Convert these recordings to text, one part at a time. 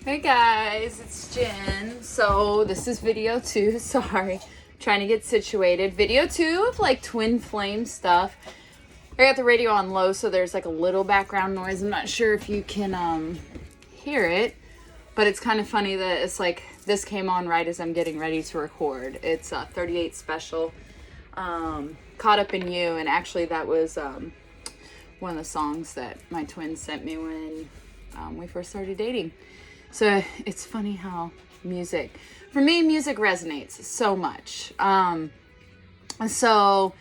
Hey guys, it's Jen. So this is video 2, sorry. Trying to get situated. Video 2 of like twin flame stuff. I got the radio on low, so there's like a little background noise. I'm not sure if you can hear it, but it's kind of funny that it's like this came on right as I'm getting ready to record. It's 38 special, Caught Up in You, and actually that was one of the songs that my twin sent me when we first started dating. So it's funny how music resonates so much. So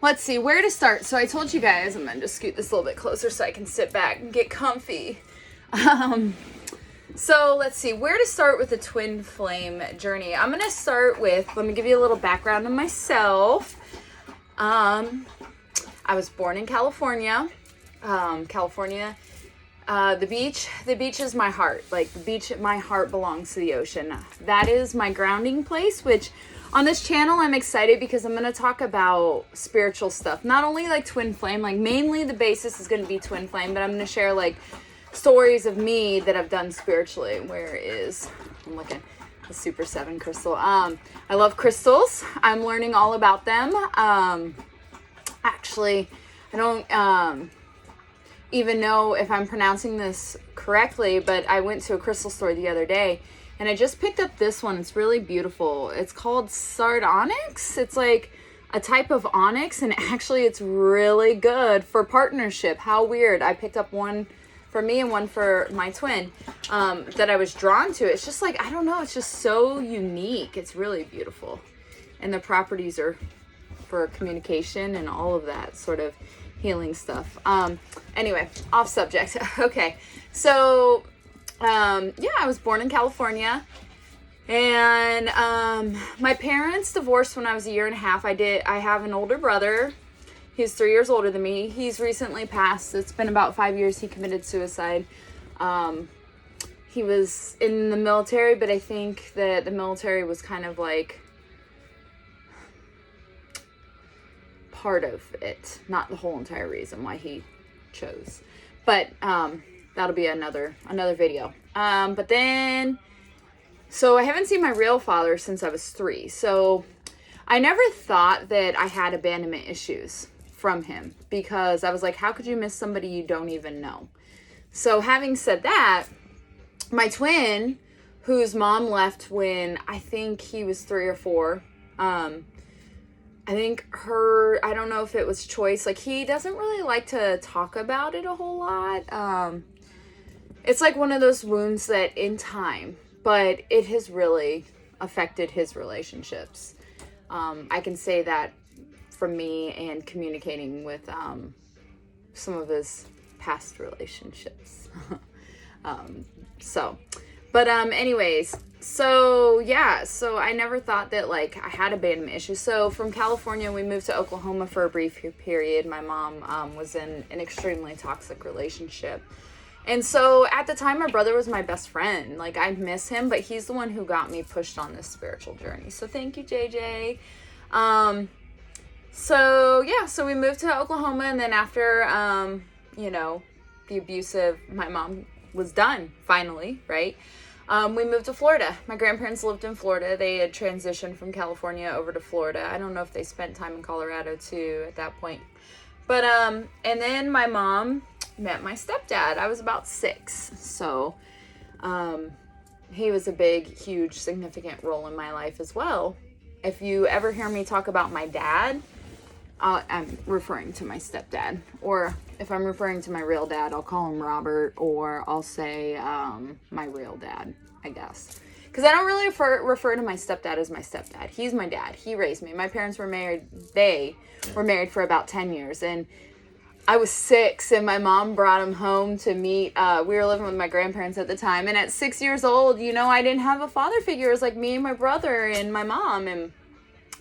let's see where to start. So I told you guys, I'm gonna just scoot this a little bit closer so I can sit back and get comfy. So let's see where to start with the twin flame journey. I'm gonna start with, let me give you a little background on myself. I was born in California. The beach is my heart. Like, the beach, my heart belongs to the ocean. That is my grounding place, which on this channel, I'm excited because I'm going to talk about spiritual stuff. Not only like twin flame, like mainly the basis is going to be twin flame, but I'm going to share like stories of me that I've done spiritually. Where is, I'm looking, the Super 7 crystal. I love crystals. I'm learning all about them. Actually, I don't, even know if I'm pronouncing this correctly, but I went to a crystal store the other day and I just picked up this one. It's really beautiful. It's called sardonyx. It's like a type of onyx, and actually it's really good for partnership. How weird. I picked up one for me and one for my twin that I was drawn to. It's just like, I don't know, it's just so unique. It's really beautiful. And the properties are for communication and all of that sort of healing stuff. Anyway, off subject. Okay. So, I was born in California, and my parents divorced when I was 1.5 years. I have an older brother. He's 3 years older than me. He's recently passed. It's been about 5 years. He committed suicide. He was in the military, but I think that the military was kind of like part of it, not the whole entire reason why he chose, but that'll be another video. But then, so I haven't seen my real father since I was 3, so I never thought that I had abandonment issues from him, because I was like, how could you miss somebody you don't even know? So having said that, my twin, whose mom left when I think he was 3 or 4, I think I don't know if it was choice. Like, he doesn't really like to talk about it a whole lot. It's like one of those wounds that in time, but it has really affected his relationships. I can say that from me and communicating with some of his past relationships. Anyways, so I never thought that like I had abandonment issues. So from California, we moved to Oklahoma for a brief period. My mom was in an extremely toxic relationship. And so at the time, my brother was my best friend. Like, I miss him, but he's the one who got me pushed on this spiritual journey. So thank you, JJ. So we moved to Oklahoma, and then after, the abusive, my mom was done finally, right? We moved to Florida. My grandparents lived in Florida. They had transitioned from California over to Florida. I don't know if they spent time in Colorado too at that point. But, and then my mom met my stepdad. I was about 6. So, he was a big, huge, significant role in my life as well. If you ever hear me talk about my dad, I'm referring to my stepdad. Or if I'm referring to my real dad, I'll call him Robert, or I'll say my real dad, I guess. Because I don't really refer to my stepdad as my stepdad. He's my dad. He raised me. My parents were married. They were married for about 10 years. And I was 6, and my mom brought him home to meet. We were living with my grandparents at the time. And at 6 years old, I didn't have a father figure. It was like me and my brother and my mom. And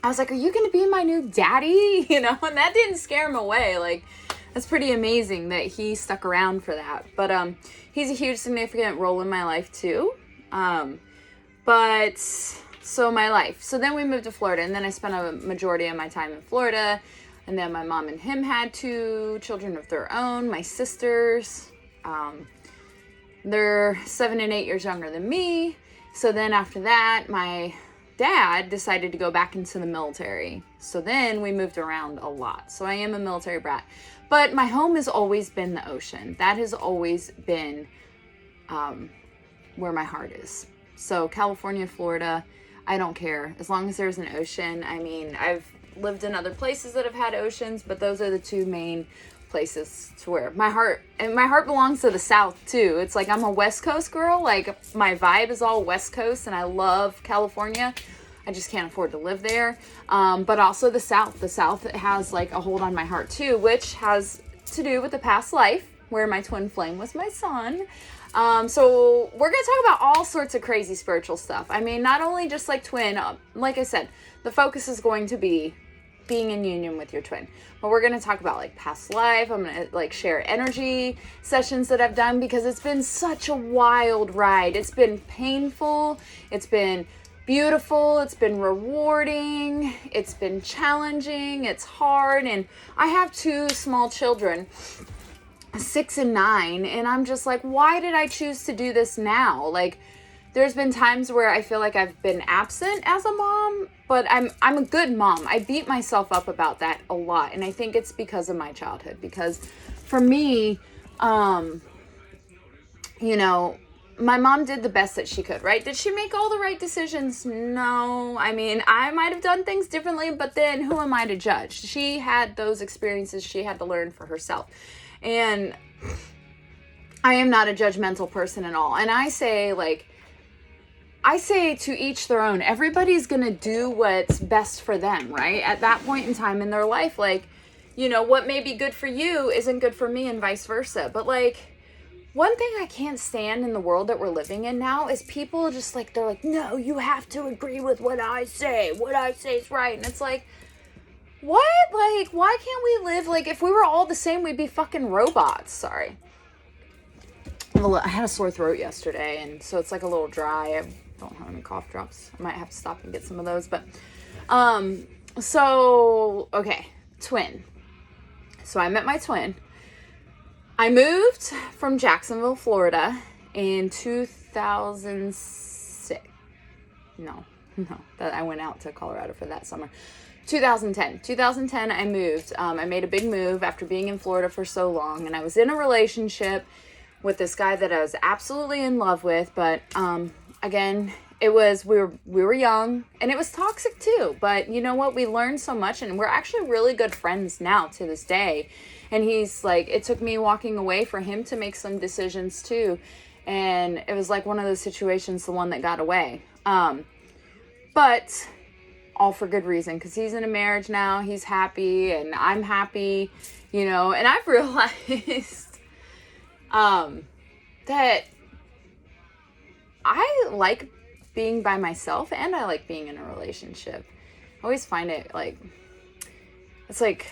I was like, are you going to be my new daddy? And that didn't scare him away. Like, that's pretty amazing that he stuck around for that. But he's a huge, significant role in my life too. So my life. So then we moved to Florida, and then I spent a majority of my time in Florida. And then my mom and him had 2 children of their own, my sisters. they're 7 and 8 years younger than me. So then after that, my dad decided to go back into the military. So then we moved around a lot. So I am a military brat. But my home has always been the ocean. That has always been where my heart is. So California, Florida, I don't care. As long as there's an ocean. I mean, I've lived in other places that have had oceans, but those are the two main places to where my heart belongs to the South too. It's like I'm a West Coast girl. Like my vibe is all West Coast and I love California. I just can't afford to live there. But also the South. The South has like a hold on my heart too, which has to do with the past life where my twin flame was my son. So we're going to talk about all sorts of crazy spiritual stuff. I mean, not only just like twin, like I said, the focus is going to be being in union with your twin, but we're going to talk about like past life. I'm going to like share energy sessions that I've done because it's been such a wild ride. It's been painful. It's been beautiful. It's been rewarding. It's been challenging. It's hard. And I have 2 small children, 6 and 9, and I'm just like, why did I choose to do this now? Like, there's been times where I feel like I've been absent as a mom, but I'm a good mom. I beat myself up about that a lot, and I think it's because of my childhood. Because for me, you know, my mom did the best that she could, right? Did she make all the right decisions? No. I mean, I might have done things differently, but then who am I to judge? She had those experiences she had to learn for herself. And I am not a judgmental person at all. And I say to each their own. Everybody's going to do what's best for them, right? At that point in time in their life, like, you know, what may be good for you isn't good for me and vice versa. But like, one thing I can't stand in the world that we're living in now is people just like, they're like, no, you have to agree with what I say. What I say is right. And it's like, what? Like, why can't we live, like, if we were all the same, we'd be fucking robots. Sorry. I had a sore throat yesterday, and so it's, like, a little dry. I don't have any cough drops. I might have to stop and get some of those, but, so, okay, twin. So I met my twin. I moved from Jacksonville, Florida in 2006. No, that I went out to Colorado for that summer. 2010, I moved. I made a big move after being in Florida for so long, and I was in a relationship with this guy that I was absolutely in love with, but again, it was, we were young, and it was toxic too, but you know what, we learned so much, and we're actually really good friends now to this day. And he's like, it took me walking away for him to make some decisions too, and it was like one of those situations, the one that got away, but all for good reason, because he's in a marriage now, he's happy, and I'm happy, you know. And I've realized that I like being by myself, and I like being in a relationship. I always find it like, it's like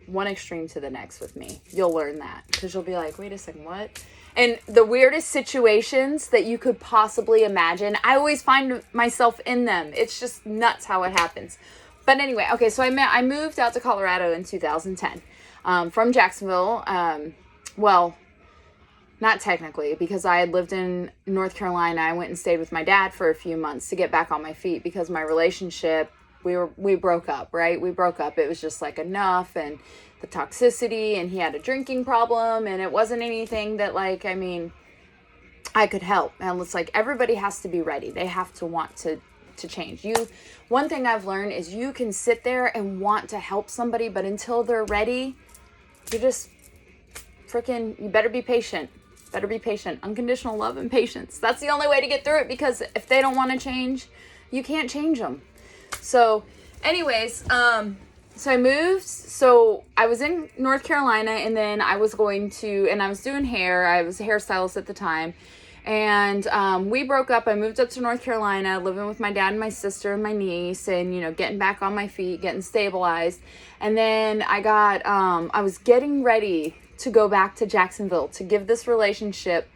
one extreme to the next with me. You'll learn that, because you'll be like, wait a second, what? And the weirdest situations that you could possibly imagine, I always find myself in them. It's just nuts how it happens. But anyway, okay, so I moved out to Colorado in 2010 from Jacksonville. Well, not technically, because I had lived in North Carolina. I went and stayed with my dad for a few months to get back on my feet, because my relationship, we broke up, right? We broke up. It was just like enough, and the toxicity, and he had a drinking problem, and it wasn't anything that, like, I mean, I could help. And it's like, everybody has to be ready. They have to want to change. One thing I've learned is you can sit there and want to help somebody, but until they're ready, you just you better be patient. Better be patient. Unconditional love and patience. That's the only way to get through it, because if they don't want to change, you can't change them. So anyways, so I moved. So I was in North Carolina, and then I was doing hair. I was a hairstylist at the time. And we broke up. I moved up to North Carolina, living with my dad and my sister and my niece, and, you know, getting back on my feet, getting stabilized. And then I was getting ready to go back to Jacksonville to give this relationship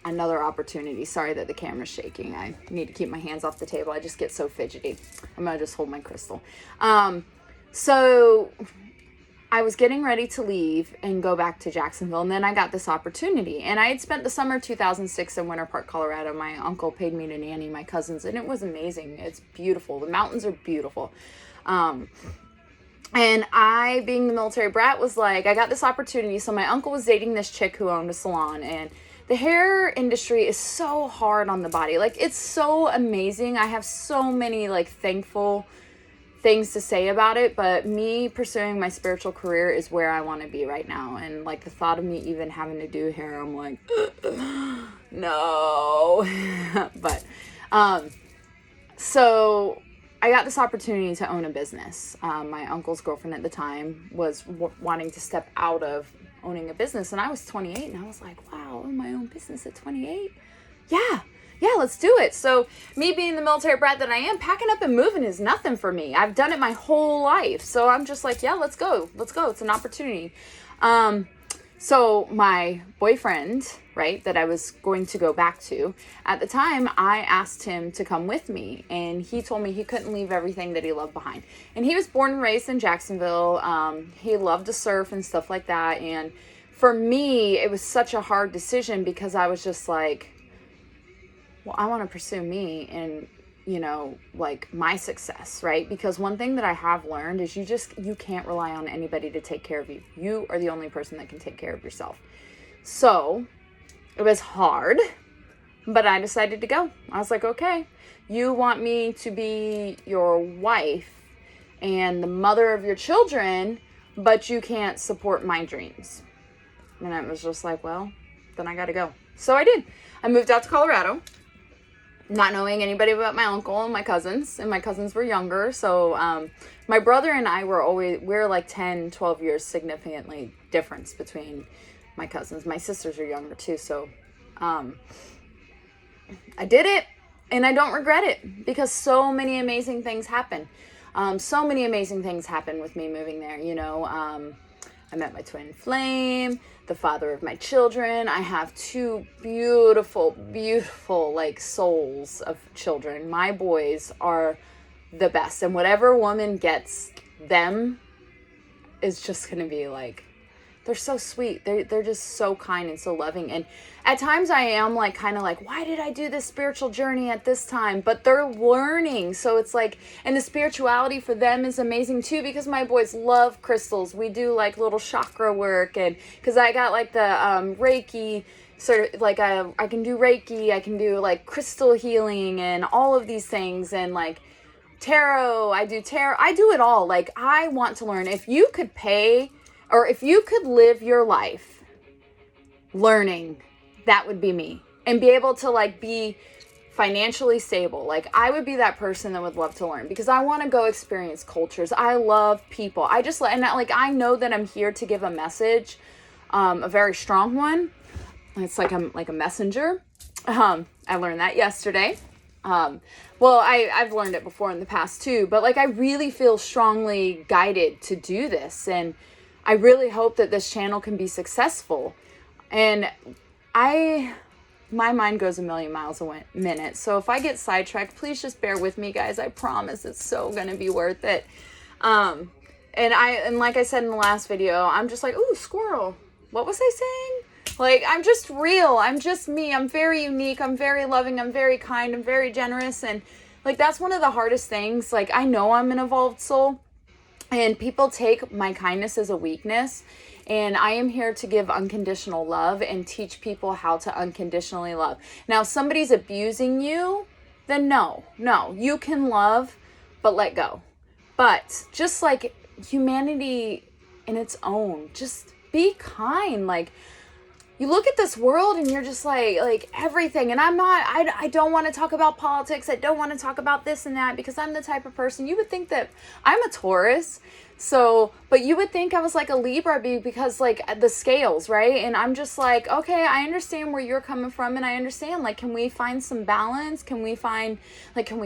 another opportunity. Sorry that the camera's shaking. I need to keep my hands off the table. I just get so fidgety. I'm going to just hold my crystal. So I was getting ready to leave and go back to Jacksonville, and then I got this opportunity. And I had spent the summer 2006 in Winter Park, Colorado. My uncle paid me to nanny my cousins, and it was amazing. It's beautiful. The mountains are beautiful. And I, being the military brat, was like, I got this opportunity. So my uncle was dating this chick who owned a salon, and the hair industry is so hard on the body. Like, it's so amazing. I have so many, like, thankful things to say about it, but me pursuing my spiritual career is where I want to be right now. And like the thought of me even having to do hair, I'm like, no. But so I got this opportunity to own a business. My uncle's girlfriend at the time was wanting to step out of owning a business, and I was 28, and I was like, wow, own my own business at 28? Yeah, let's do it. So me being the military brat that I am, packing up and moving is nothing for me. I've done it my whole life. So I'm just like, yeah, let's go. It's an opportunity. So my boyfriend, right, that I was going to go back to, at the time, I asked him to come with me, and he told me he couldn't leave everything that he loved behind. And he was born and raised in Jacksonville. He loved to surf and stuff like that. And for me, it was such a hard decision because I was just like, well, I want to pursue me and, you know, like my success, right? Because one thing that I have learned is you can't rely on anybody to take care of you. You are the only person that can take care of yourself. So it was hard, but I decided to go. I was like, okay, you want me to be your wife and the mother of your children, but you can't support my dreams. And I was just like, well, then I got to go. So I did. I moved out to Colorado, not knowing anybody about my uncle and my cousins were younger. So my brother and I we're like 10, 12 years significantly difference between my cousins. My sisters are younger too. So I did it, and I don't regret it because so many amazing things happen. So many amazing things happened with me moving there. You know, I met my twin flame, the father of my children. I have two beautiful, beautiful, like, souls of children. My boys are the best. And whatever woman gets them is just going to be like, they're so sweet. They're just so kind and so loving. And at times I am like, kind of like, why did I do this spiritual journey at this time? But they're learning. So it's like, and the spirituality for them is amazing too, because my boys love crystals. We do like little chakra work, and because I got like the Reiki, sort of like I can do Reiki, I can do like crystal healing and all of these things, and like tarot, I do it all. Like, I want to learn. If you could pay, or if you could live your life learning, that would be me. And be able to like be financially stable. Like, I would be that person that would love to learn, because I want to go experience cultures. I love people. I know that I'm here to give a message, a very strong one. It's like I'm like a messenger. I learned that yesterday. Well, I've learned it before in the past too, but like, I really feel strongly guided to do this. And I really hope that this channel can be successful. And my mind goes a million miles a minute. So if I get sidetracked, please just bear with me, guys. I promise it's so going to be worth it. And like I said in the last video, I'm just like, ooh, squirrel. What was I saying? Like, I'm just real. I'm just me. I'm very unique. I'm very loving. I'm very kind. I'm very generous. And like, that's one of the hardest things. Like, I know I'm an evolved soul, and people take my kindness as a weakness. And I am here to give unconditional love and teach people how to unconditionally love. Now, if somebody's abusing you, then no, you can love, but let go. But just like humanity in its own, just be kind. Like, you look at this world and you're just like everything. And I don't want to talk about politics. I don't want to talk about this and that, because I'm the type of person, you would think that I'm a Taurus. So, but you would think I was like a Libra because like the scales, right? And I'm just like, okay, I understand where you're coming from. And I understand, like, can we find some balance? Can we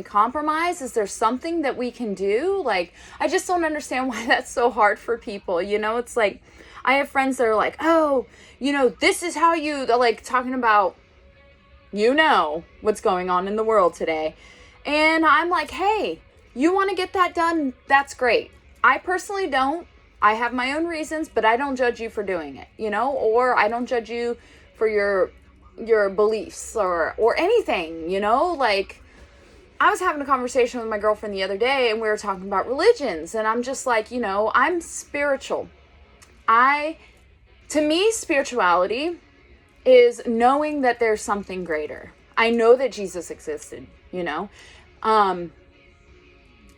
compromise? Is there something that we can do? Like, I just don't understand why that's so hard for people. You know, it's like, I have friends that are like, oh, you know, this is how you, like, talking about, you know, what's going on in the world today. And I'm like, hey, you want to get that done? That's great. I personally don't. I have my own reasons, but I don't judge you for doing it, you know, or I don't judge you for your beliefs or anything, you know. Like, I was having a conversation with my girlfriend the other day, and we were talking about religions, and I'm just like, you know, I'm spiritual. To me, spirituality is knowing that there's something greater. I know that Jesus existed, you know.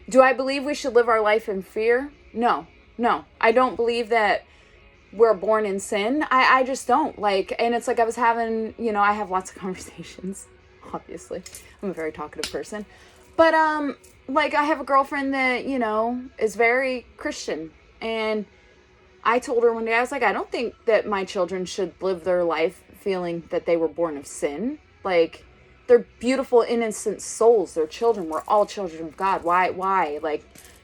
Do I believe we should live our life in fear? No. I don't believe that we're born in sin. I just don't. Like, and it's like I was having, you know, I have lots of conversations, obviously. I'm a very talkative person. But, like, I have a girlfriend that, you know, is very Christian. And I told her one day, I was like, I don't think that my children should live their life feeling that they were born of sin. Like, they're beautiful, innocent souls. They're children. We're all children of God. Why? Like,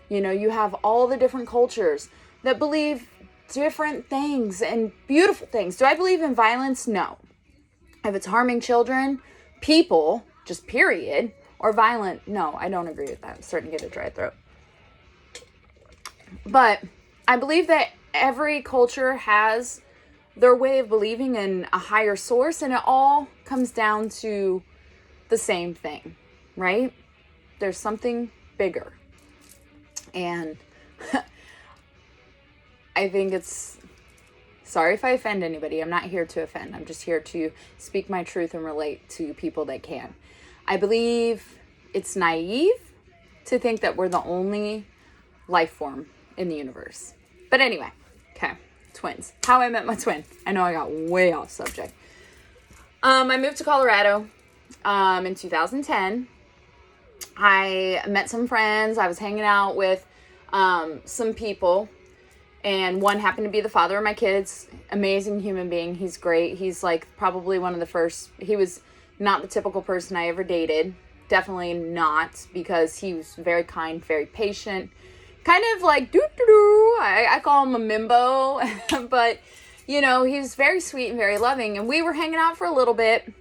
you know, you have all the different cultures that believe different things and beautiful things. Do I believe in violence? No. If it's harming children, people, just period, or violent, no, I don't agree with that. I'm starting to get a dry throat. But I believe that every culture has their way of believing in a higher source, and it all comes down to the same thing, right? There's something bigger. And I think sorry if I offend anybody. I'm not here to offend. I'm just here to speak my truth and relate to people that can. I believe it's naive to think that we're the only life form in the universe. But anyway, okay, twins. How I met my twin. I know I got way off subject. I moved to Colorado in 2010. I met some friends. I was hanging out with some people, and one happened to be the father of my kids. Amazing human being. He's great. He's like probably one of the first. He was not the typical person I ever dated. Definitely not, because he was very kind, very patient. Kind of like doo-doo-doo. I call him a mimbo. But, you know, he's very sweet and very loving. And we were hanging out for a little bit.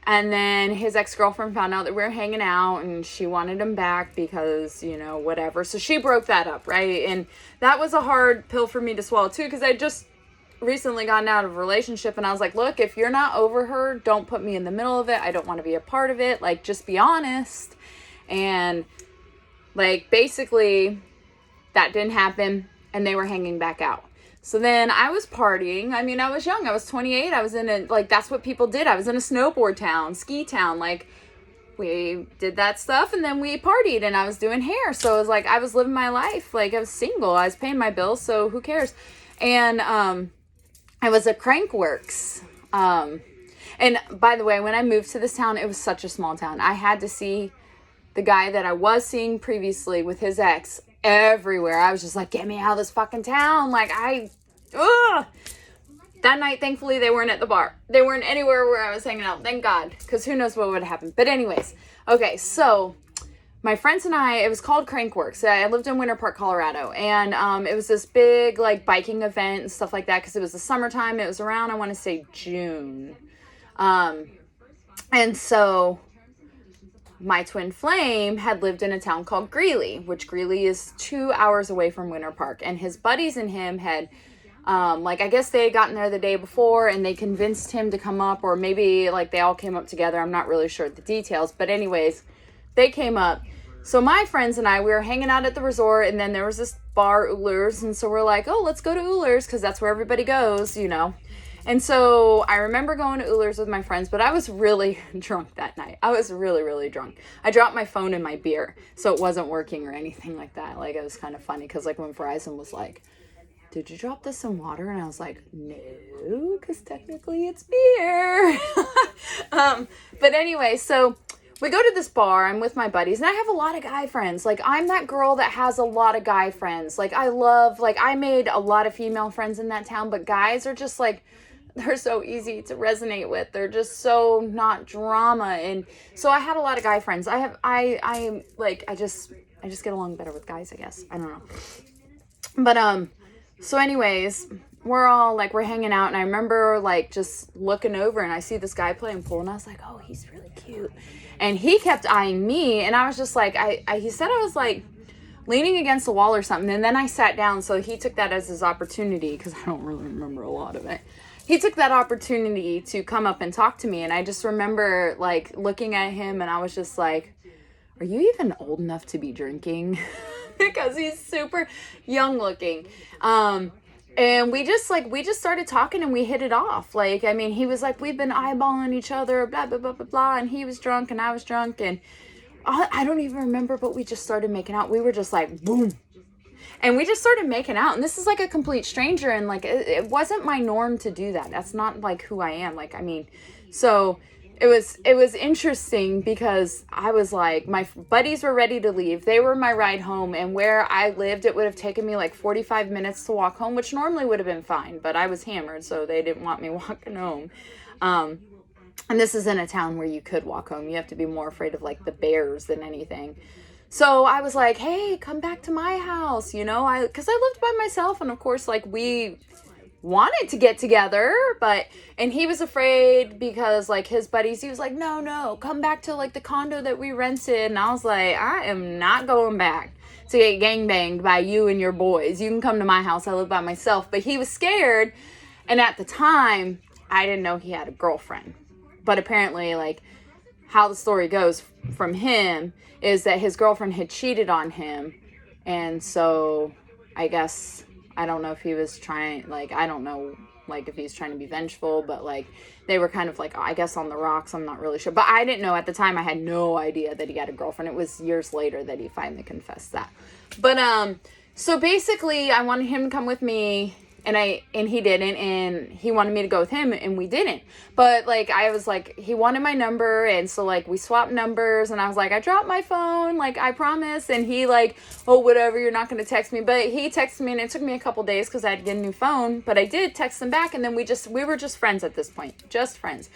And then his ex-girlfriend found out that we were hanging out, and she wanted him back because, you know, whatever. So she broke that up, right? And that was a hard pill for me to swallow too, because I just recently gotten out of a relationship, and I was like, look, if you're not over her, don't put me in the middle of it. I don't want to be a part of it. Like, just be honest. And like, basically that didn't happen, and they were hanging back out. So then I was partying. I mean, I was young. I was 28. I was that's what people did. I was in a snowboard town, ski town. Like, we did that stuff, and then we partied, and I was doing hair. So it was like, I was living my life. Like, I was single. I was paying my bills, so who cares? And I was at Crankworks. And by the way, when I moved to this town, it was such a small town. I had to see the guy that I was seeing previously with his ex everywhere. I was just like, get me out of this fucking town. Like, that night, thankfully, they weren't at the bar. They weren't anywhere where I was hanging out. Thank God. Because who knows what would happen. But anyways. Okay, so my friends and I, it was called Crankworks. I lived in Winter Park, Colorado. And it was this big, like, biking event and stuff like that. Because it was the summertime. It was around, I want to say, June. And so my twin flame had lived in a town called Greeley, which Greeley is 2 hours away from Winter Park. And his buddies and him had, I guess they had gotten there the day before, and they convinced him to come up, or maybe like they all came up together. I'm not really sure the details, but anyways, they came up. So my friends and I, we were hanging out at the resort, and then there was this bar, Ullers, and so we're like, oh, let's go to Ullers, because that's where everybody goes, you know. And so I remember going to Ullers with my friends, but I was really drunk that night. I was really, really drunk. I dropped my phone in my beer, so it wasn't working or anything like that. Like, it was kind of funny, because like when Verizon was like, did you drop this in water? And I was like, no, because technically it's beer. But anyway, so we go to this bar. I'm with my buddies, and I have a lot of guy friends. Like, I'm that girl that has a lot of guy friends. Like, I made a lot of female friends in that town, but guys are just like, they're so easy to resonate with. They're just so not drama. And so I had a lot of guy friends. I just get along better with guys, I guess. I don't know. But, so anyways, we're hanging out, and I remember like just looking over, and I see this guy playing pool, and I was like, oh, he's really cute. And he kept eyeing me, and I was just like, he said I was like leaning against the wall or something. And then I sat down. So he took that as his opportunity, because I don't really remember a lot of it. He took that opportunity to come up and talk to me. And I just remember like looking at him and I was just like, are you even old enough to be drinking? Because he's super young looking. And we just started talking and we hit it off. Like, I mean, he was like, we've been eyeballing each other, blah, blah, blah, blah, blah. And he was drunk and I was drunk. And I don't even remember, but we just started making out. We were just like, boom. And we just started making out. And this is like a complete stranger. And like, it wasn't my norm to do that. That's not like who I am. Like, I mean, so it was interesting because I was like, my buddies were ready to leave. They were my ride home. And where I lived, it would have taken me like 45 minutes to walk home, which normally would have been fine. But I was hammered, so they didn't want me walking home. And this is in a town where you could walk home. You have to be more afraid of like the bears than anything. So I was like, hey, come back to my house, you know, because I lived by myself. And of course, like we wanted to get together, and he was afraid because like his buddies, he was like, no, come back to like the condo that we rented. And I was like, I am not going back to get gangbanged by you and your boys. You can come to my house. I live by myself. But he was scared. And at the time, I didn't know he had a girlfriend. But apparently, like, how the story goes from him is that his girlfriend had cheated on him. And so I guess, I don't know if he was trying, like, I don't know, like, if he's trying to be vengeful, but, like, they were kind of, like, I guess on the rocks. I'm not really sure. But I didn't know at the time. I had no idea that he had a girlfriend. It was years later that he finally confessed that. But, so basically, I wanted him to come with me. And he didn't, and he wanted me to go with him, and we didn't. But, like, I was, like, he wanted my number, and so, like, we swapped numbers, and I was, like, I dropped my phone, like, I promise. And he, like, oh, whatever, you're not going to text me. But he texted me, and it took me a couple days because I had to get a new phone. But I did text him back, and then we were just friends at this point. Just friends.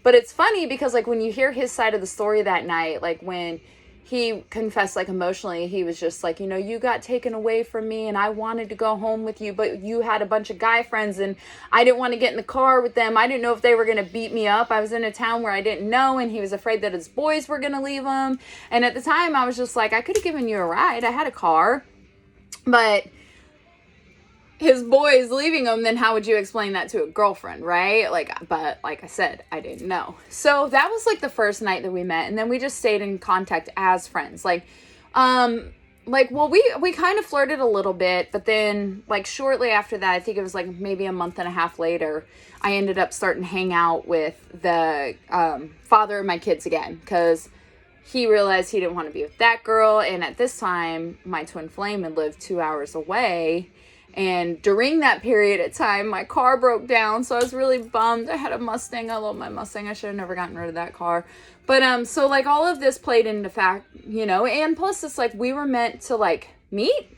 But it's funny because, like, when you hear his side of the story that night, like, when he confessed, like, emotionally, he was just like, you know, you got taken away from me and I wanted to go home with you, but you had a bunch of guy friends and I didn't want to get in the car with them. I didn't know if they were going to beat me up. I was in a town where I didn't know, and he was afraid that his boys were going to leave him. And at the time I was just like, I could have given you a ride. I had a car, but his boys leaving him, then how would you explain that to a girlfriend, right? But like I said, I didn't know. So that was like the first night that we met, and then we just stayed in contact as friends. We kind of flirted a little bit, but then like shortly after that, I think it was like maybe a month and a half later, I ended up starting to hang out with the father of my kids again, because he realized he didn't want to be with that girl. And at this time, my twin flame had lived 2 hours away. And during that period of time, my car broke down. So I was really bummed. I had a Mustang. I love my Mustang. I should have never gotten rid of that car. But, so like all of this played into fact, you know, and plus it's like we were meant to like meet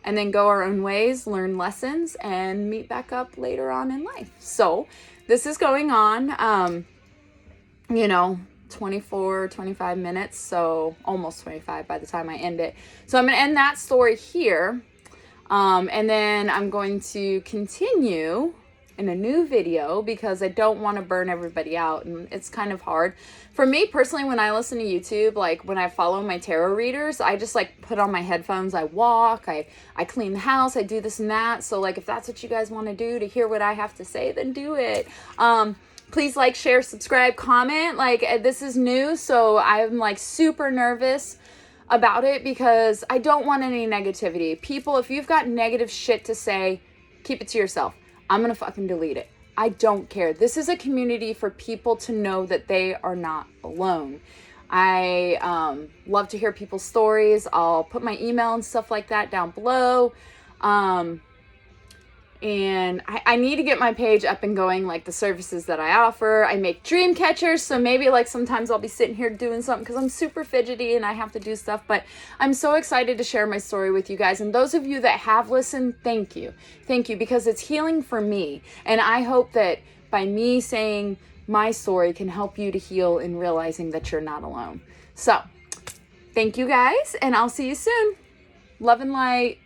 and then go our own ways, learn lessons, and meet back up later on in life. So this is going on, 24, 25 minutes. So almost 25 by the time I end it. So I'm going to end that story here. And then I'm going to continue in a new video because I don't want to burn everybody out, and it's kind of hard. For me personally, when I listen to YouTube, like when I follow my tarot readers, I just like put on my headphones, I walk, I clean the house, I do this and that. So like if that's what you guys want to do to hear what I have to say, then do it. Please like, share, subscribe, comment. Like this is new, so I'm like super nervous about it because I don't want any negativity. People, if you've got negative shit to say, keep it to yourself. I'm gonna fucking delete it. I don't care. This is a community for people to know that they are not alone. I love to hear people's stories. I'll put my email and stuff like that down below. And I need to get my page up and going, like the services that I offer. I make dream catchers, so maybe like sometimes I'll be sitting here doing something because I'm super fidgety and I have to do stuff. But I'm so excited to share my story with you guys. And those of you that have listened, thank you. Thank you, because it's healing for me. And I hope that by me saying my story can help you to heal in realizing that you're not alone. So thank you guys, and I'll see you soon. Love and light.